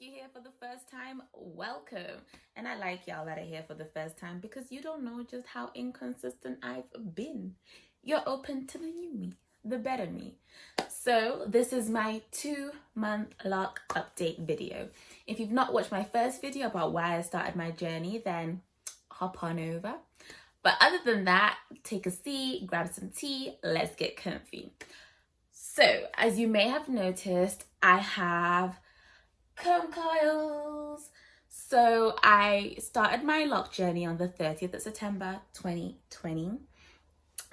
you're here for the first time, welcome. And I like y'all that are here for the first time because you don't know just how inconsistent I've been. You're open to the new me, the better me. So this is my 2-month lock update video. If you've not watched my first video about why I started my journey, then hop on over. But other than that, take a seat, grab some tea, let's get comfy. So, as you may have noticed, I have comb coils. So I started my lock journey on the 30th of September 2020,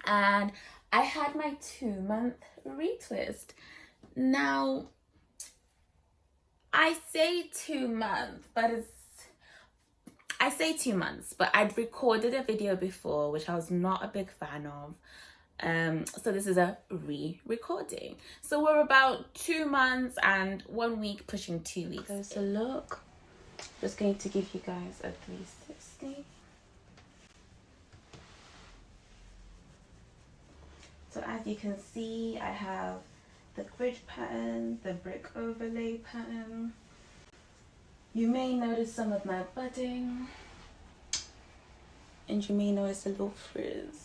and I had my 2-month retwist. Now, I say 2 months, but I'd recorded a video before which I was not a big fan of. So this is a re-recording. So we're about 2 months and 1 week, pushing 2 weeks. Closer look. Just going to give you guys a 360. So as you can see, I have the grid pattern, the brick overlay pattern. You may notice some of my budding, and you may notice a little frizz.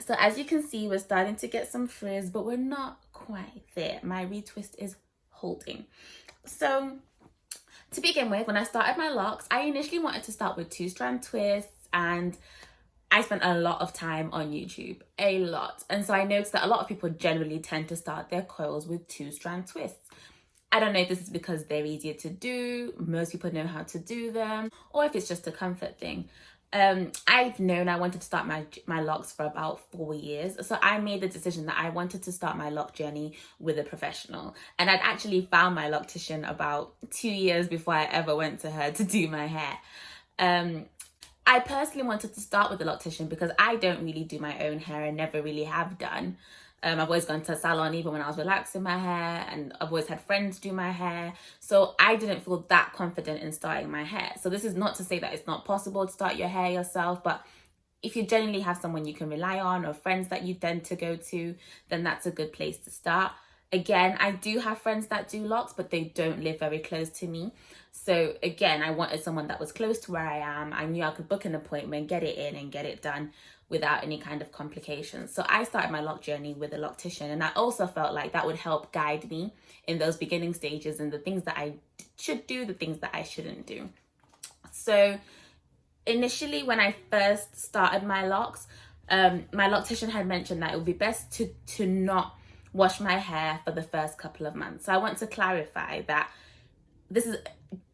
So as you can see, we're starting to get some frizz, but we're not quite there. My retwist is holding. So to begin with, when I started my locks, I initially wanted to start with 2-strand twists, and I spent a lot of time on YouTube, a lot. And so I noticed that a lot of people generally tend to start their coils with 2-strand twists. I don't know if this is because they're easier to do, most people know how to do them, or if it's just a comfort thing. I've known I wanted to start my locks for about 4 years. So I made the decision that I wanted to start my lock journey with a professional. And I'd actually found my loctician about 2 years before I ever went to her to do my hair. I personally wanted to start with a loctician because I don't really do my own hair and never really have done. I've always gone to a salon even when I was relaxing my hair, and I've always had friends do my hair. So I didn't feel that confident in starting my hair. So this is not to say that it's not possible to start your hair yourself, but if you generally have someone you can rely on or friends that you tend to go to, then that's a good place to start. Again, I do have friends that do locks, but they don't live very close to me. So again, I wanted someone that was close to where I am. I knew I could book an appointment, get it in and get it done without any kind of complications. So I started my lock journey with a loctician, and I also felt like that would help guide me in those beginning stages and the things that I should do, the things that I shouldn't do. So initially, when I first started my locks, my loctician had mentioned that it would be best to not wash my hair for the first couple of months. So I want to clarify that this is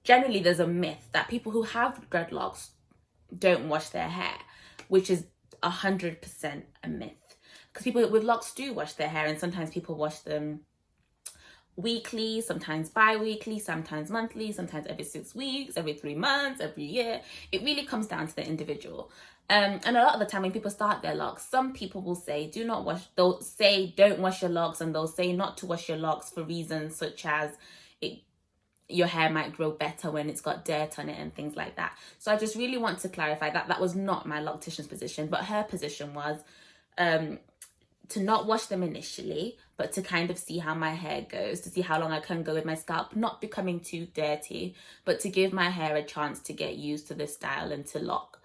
generally, there's a myth that people who have dreadlocks don't wash their hair, which is 100% a myth, because people with locks do wash their hair, and sometimes people wash them weekly, sometimes bi-weekly, sometimes monthly, sometimes every 6 weeks, every 3 months, every year. It really comes down to the individual. And a lot of the time when people start their locks, some people will say don't wash your locks, and they'll say not to wash your locks for reasons such as your hair might grow better when it's got dirt on it and things like that. So I just really want to clarify that that was not my loctician's position, but her position was to not wash them initially, but to kind of see how my hair goes, to see how long I can go with my scalp, not becoming too dirty, but to give my hair a chance to get used to this style and to lock.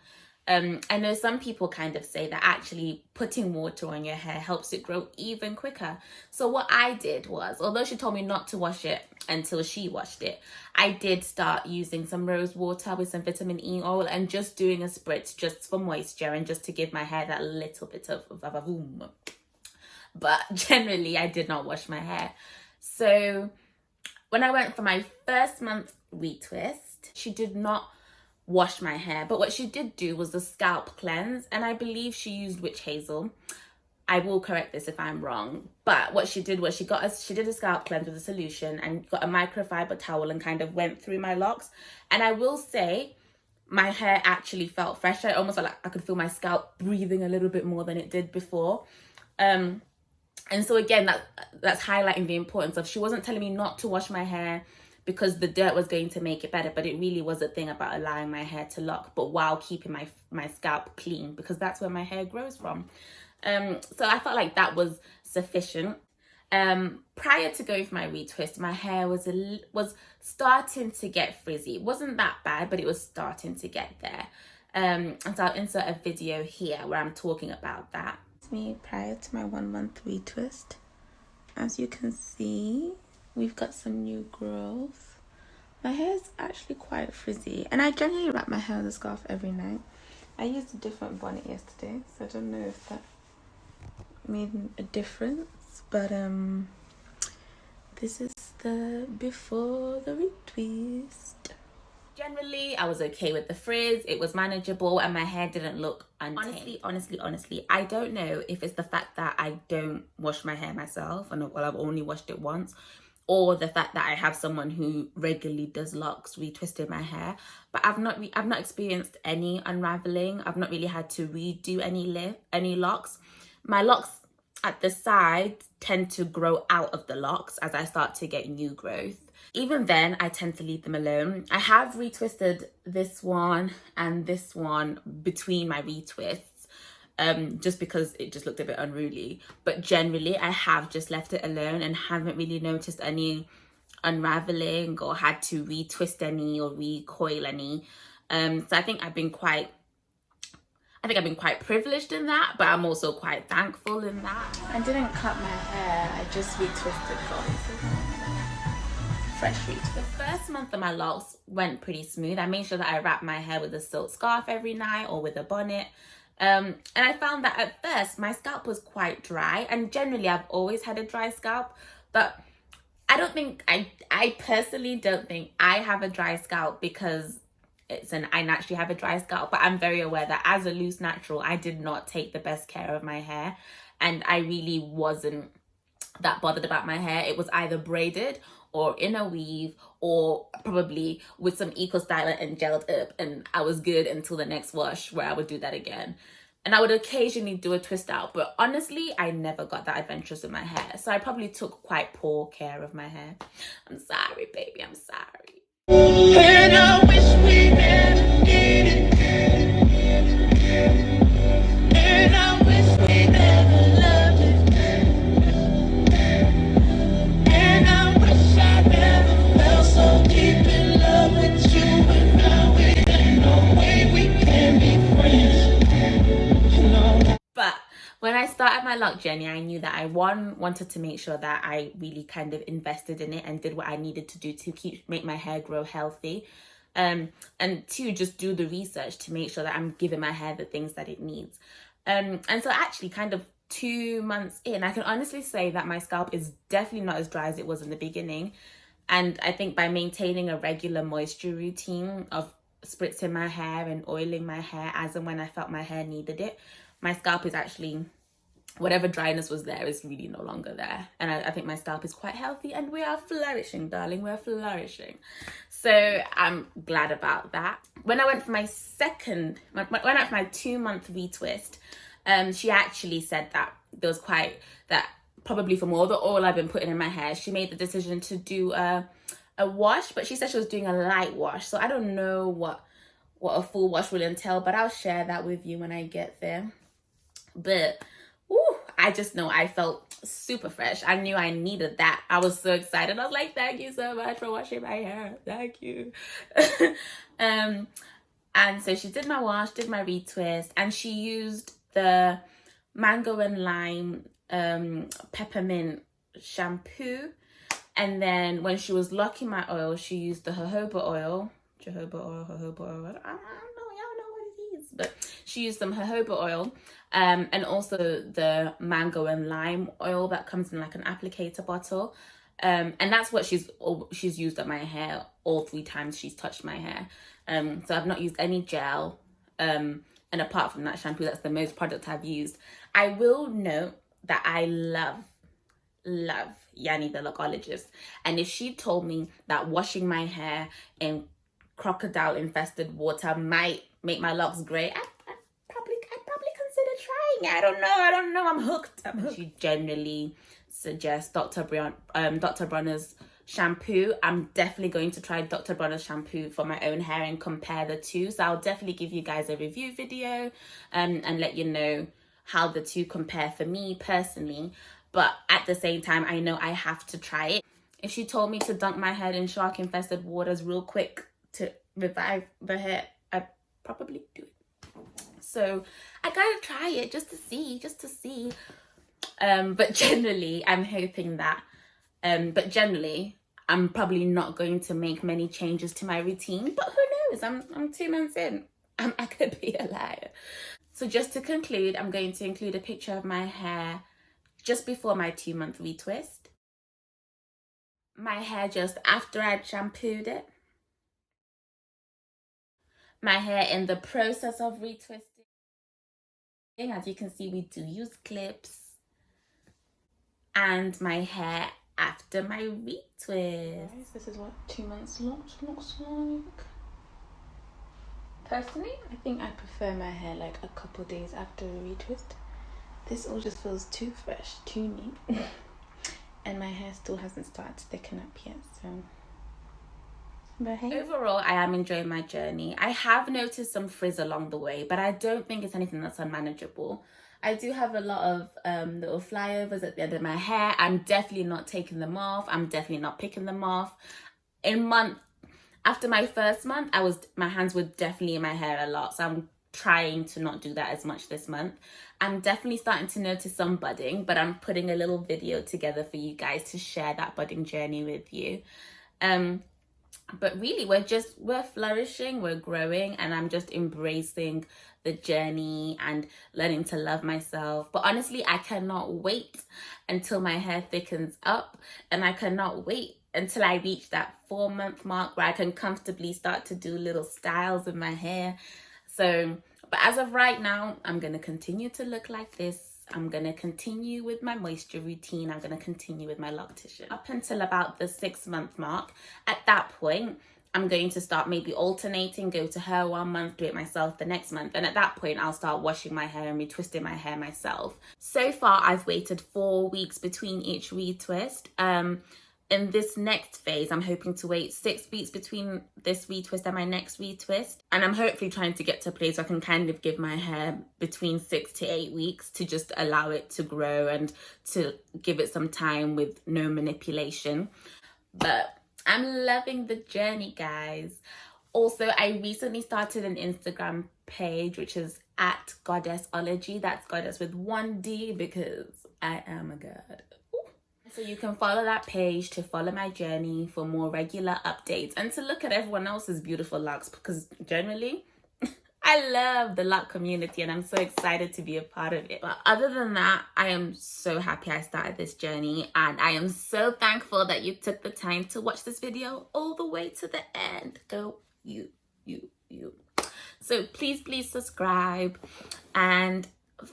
I know some people kind of say that actually putting water on your hair helps it grow even quicker. So what I did was, although she told me not to wash it until she washed it, I did start using some rose water with some vitamin E oil and just doing a spritz just for moisture and just to give my hair that little bit of boom. But generally, I did not wash my hair. So when I went for my first month retwist, she did not wash my hair, but what she did do was a scalp cleanse, and I believe she used witch hazel. I will correct this if I'm wrong, but what she did was she did a scalp cleanse with a solution and got a microfiber towel and kind of went through my locks. And I will say my hair actually felt fresh. I almost felt like I could feel my scalp breathing a little bit more than it did before. And so again, that's highlighting the importance of, she wasn't telling me not to wash my hair because the dirt was going to make it better, but it really was a thing about allowing my hair to lock, but while keeping my scalp clean, because that's where my hair grows from. So I felt like that was sufficient. Prior to going for my retwist, my hair was starting to get frizzy. It wasn't that bad, but it was starting to get there. And so I'll insert a video here where I'm talking about that. It's me prior to my 1 month retwist. As you can see, we've got some new growth. My hair is actually quite frizzy, and I generally wrap my hair in a scarf every night. I used a different bonnet yesterday, so I don't know if that made a difference, but this is the before the retwist. Generally, I was okay with the frizz. It was manageable and my hair didn't look untamed. Honestly, I don't know if it's the fact that I don't wash my hair myself, and well, I've only washed it once, or the fact that I have someone who regularly does locks, retwisted my hair. But I've not experienced any unraveling. I've not really had to redo any locks. My locks at the side tend to grow out of the locks as I start to get new growth. Even then, I tend to leave them alone. I have retwisted this one and this one between my retwists, just because it just looked a bit unruly. But generally, I have just left it alone and haven't really noticed any unraveling or had to retwist any or recoil any. So I think I've been quite privileged in that, but I'm also quite thankful in that. I didn't cut my hair, I just retwisted fresh retwist. The first month of my locks went pretty smooth. I made sure that I wrapped my hair with a silk scarf every night or with a bonnet. And I found that at first my scalp was quite dry, and generally I've always had a dry scalp, but I personally don't think I have a dry scalp because I naturally have a dry scalp, but I'm very aware that as a loose natural, I did not take the best care of my hair, and I really wasn't that bothered about my hair. It was either braided or in a weave or probably with some eco styler and gelled up, and I was good until the next wash where I would do that again. And I would occasionally do a twist out, but honestly, I never got that adventurous with my hair. So I probably took quite poor care of my hair. I'm sorry, baby, I'm sorry. And I wish we never did it. And I wish we never loved it. And I wish I never felt so deep in love with you. And now it ain't no way we can be friends. But when I started my lock journey, I knew that I wanted to make sure that I really kind of invested in it and did what I needed to do to make my hair grow healthy, and two, just do the research to make sure that I'm giving my hair the things that it needs. And so actually kind of 2 months in, I can honestly say that my scalp is definitely not as dry as it was in the beginning. And I think by maintaining a regular moisture routine of spritzing my hair and oiling my hair as and when I felt my hair needed it, my scalp is actually, whatever dryness was there is really no longer there. And I think my scalp is quite healthy and we are flourishing, darling. We're flourishing. So I'm glad about that. When I went for my 2 month retwist, she actually said that there was that probably from all the oil I've been putting in my hair, she made the decision to do a wash, but she said she was doing a light wash. So I don't know what a full wash will entail, but I'll share that with you when I get there. But I just know I felt super fresh. I knew I needed that. I was so excited. I was like, thank you so much for washing my hair. Thank you. And so she did my wash, did my retwist, and she used the mango and lime peppermint shampoo. And then when she was locking my oil, she used the jojoba oil. I don't know, y'all know what it is, but she used some jojoba oil, and also the mango and lime oil that comes in like an applicator bottle, and that's what she's used on my hair all 3 times she's touched my hair. So I've not used any gel, and apart from that shampoo, that's the most product I've used. I will note that I love Yanni the lochologist, and if she told me that washing my hair in crocodile infested water might make my locks grey, I'd probably consider trying it. I don't know. I'm hooked. She generally suggests Dr. Bronner's shampoo. I'm definitely going to try Dr. Bronner's shampoo for my own hair and compare the two. So I'll definitely give you guys a review video and let you know how the two compare for me personally. but at the same time, I know I have to try it. If she told me to dunk my head in shark infested waters real quick to revive the hair, I'd probably do it. So I gotta try it just to see. But generally, I'm hoping that, I'm probably not going to make many changes to my routine, but who knows? I'm 2 months in. I could be a liar. So just to conclude, I'm going to include a picture of my hair just before my 2-month retwist. My hair just after I'd shampooed it. My hair in the process of retwisting. As you can see, we do use clips. And my hair after my retwist. Guys, this is what 2 months looks like. Personally, I think I prefer my hair like a couple days after a retwist. This all just feels too fresh, too neat. And my hair still hasn't started to thicken up yet, so. But hey. Overall, I am enjoying my journey. I have noticed some frizz along the way, but I don't think it's anything that's unmanageable. I do have a lot of little flyovers at the end of my hair. I'm definitely not taking them off. I'm definitely not picking them off. After my first month, my hands were definitely in my hair a lot. So I'm trying to not do that as much this month. I'm definitely starting to notice some budding, but I'm putting a little video together for you guys to share that budding journey with you. But really, we're flourishing, we're growing, and I'm just embracing the journey and learning to love myself. But honestly, I cannot wait until my hair thickens up, and I cannot wait until I reach that 4-month mark where I can comfortably start to do little styles with my hair. So, but as of right now, I'm going to continue to look like this. I'm going to continue with my moisture routine. I'm going to continue with my loctician up until about the 6-month mark. At that point, I'm going to start maybe alternating, go to her 1 month, do it myself the next month. And at that point, I'll start washing my hair and retwisting my hair myself. So far, I've waited 4 weeks between each retwist. In this next phase, I'm hoping to wait 6 weeks between this retwist and my next retwist. And I'm hopefully trying to get to a place where I can kind of give my hair between 6 to 8 weeks to just allow it to grow and to give it some time with no manipulation. But I'm loving the journey, guys. Also, I recently started an Instagram page, which is at Goddessology. That's goddess with 1 D because I am a god. So you can follow that page to follow my journey for more regular updates and to look at everyone else's beautiful locks, because generally I love the lock community and I'm so excited to be a part of it. But other than that, I am so happy I started this journey, and I am so thankful that you took the time to watch this video all the way to the end. Go you. So please subscribe and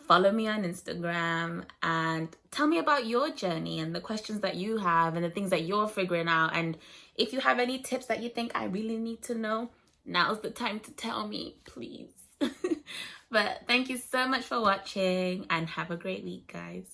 follow me on Instagram and tell me about your journey and the questions that you have and the things that you're figuring out. And if you have any tips that you think I really need to know, now's the time to tell me, please. But thank you so much for watching and have a great week, guys.